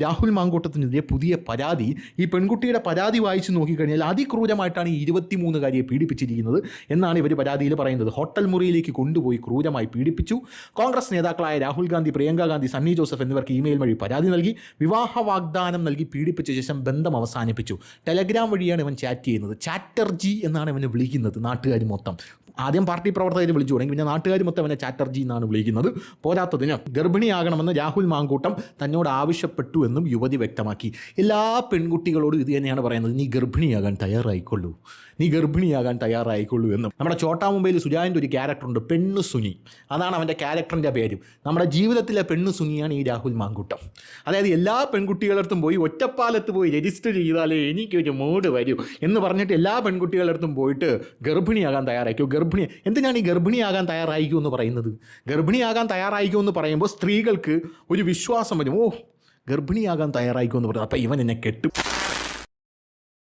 രാഹുൽ മാങ്കൂട്ടത്തിനെതിരെ പുതിയ പരാതി. ഈ പെൺകുട്ടിയുടെ പരാതി വായിച്ചു നോക്കിക്കഴിഞ്ഞാൽ അതിക്രൂരമായിട്ടാണ് ഈ 23-കാരിയെ പീഡിപ്പിച്ചിരിക്കുന്നത് എന്നാണ് ഇവർ പരാതിയിൽ പറയുന്നത്. ഹോട്ടൽ മുറിയിലേക്ക് കൊണ്ടുപോയി ക്രൂരമായി പീഡിപ്പിച്ചു. കോൺഗ്രസ് നേതാക്കളായ രാഹുൽ ഗാന്ധി, പ്രിയങ്ക ഗാന്ധി, സണ്ണി ജോസഫ് എന്നിവർക്ക് ഇമെയിൽ വഴി പരാതി നൽകി. വിവാഹ വാഗ്ദാനം നൽകി പീഡിപ്പിച്ച ശേഷം ബന്ധം അവസാനിപ്പിച്ചു. ടെലഗ്രാം വഴിയാണ് ഇവൻ ചാറ്റ് ചെയ്യുന്നത്. ചാറ്റർജി എന്നാണ് ഇവനെ വിളിക്കുന്നത് നാട്ടുകാർ മൊത്തം. ആദ്യം പാർട്ടി പ്രവർത്തകർ വിളിച്ചു തുടങ്ങി, പിന്നെ നാട്ടുകാർ മൊത്തം അവനെ ചാറ്റർജി എന്നാണ് വിളിക്കുന്നത്. പോരാത്തതിന് ഗർഭിണിയാകണമെന്ന് രാഹുൽ മാങ്കൂട്ടം തന്നോട് ആവശ്യപ്പെട്ടു എന്നും യുവതി വ്യക്തമാക്കി. എല്ലാ പെൺകുട്ടികളോടും ഇത് തന്നെയാണ് പറയുന്നത്, നീ ഗർഭിണിയാകാൻ തയ്യാറായിക്കൊള്ളൂ, നീ ഗർഭിണിയാകാൻ തയ്യാറായിക്കൊള്ളൂ എന്നും. നമ്മുടെ ചോട്ടാ മുംബൈയിൽ സുജാൻ്റെ ഒരു ക്യാരക്ടറുണ്ട്, പെണ്ണു സുനി, അതാണ് അവൻ്റെ ക്യാരക്ടറിൻ്റെ പേര്. നമ്മുടെ ജീവിതത്തിലെ പെണ്ണു സുനിയാണ് ഈ രാഹുൽ മാങ്കൂട്ടം. അതായത് എല്ലാ പെൺകുട്ടികളടുത്തും പോയി ഒറ്റപ്പാലത്ത് പോയി രജിസ്റ്റർ ചെയ്താലേ എനിക്കൊരു മൂഡ് വരൂ എന്ന് പറഞ്ഞിട്ട് എല്ലാ പെൺകുട്ടികളടുത്തും പോയിട്ട് ഗർഭിണിയാകാൻ തയ്യാറായിക്കോ. എന്തിനാണ് ഈ ഗർഭിണിയാകാൻ തയ്യാറായിക്കൂ എന്ന് പറയുന്നത്? ഗർഭിണിയാകാൻ തയ്യാറായിക്കൂ എന്ന് പറയുമ്പോൾ സ്ത്രീകൾക്ക് ഒരു വിശ്വാസം വരും, ഓ ഗർഭിണിയാകാൻ തയ്യാറായിക്കോ എന്ന് പറയുന്നത്, അപ്പം ഇവൻ എന്നെ കെട്ടും.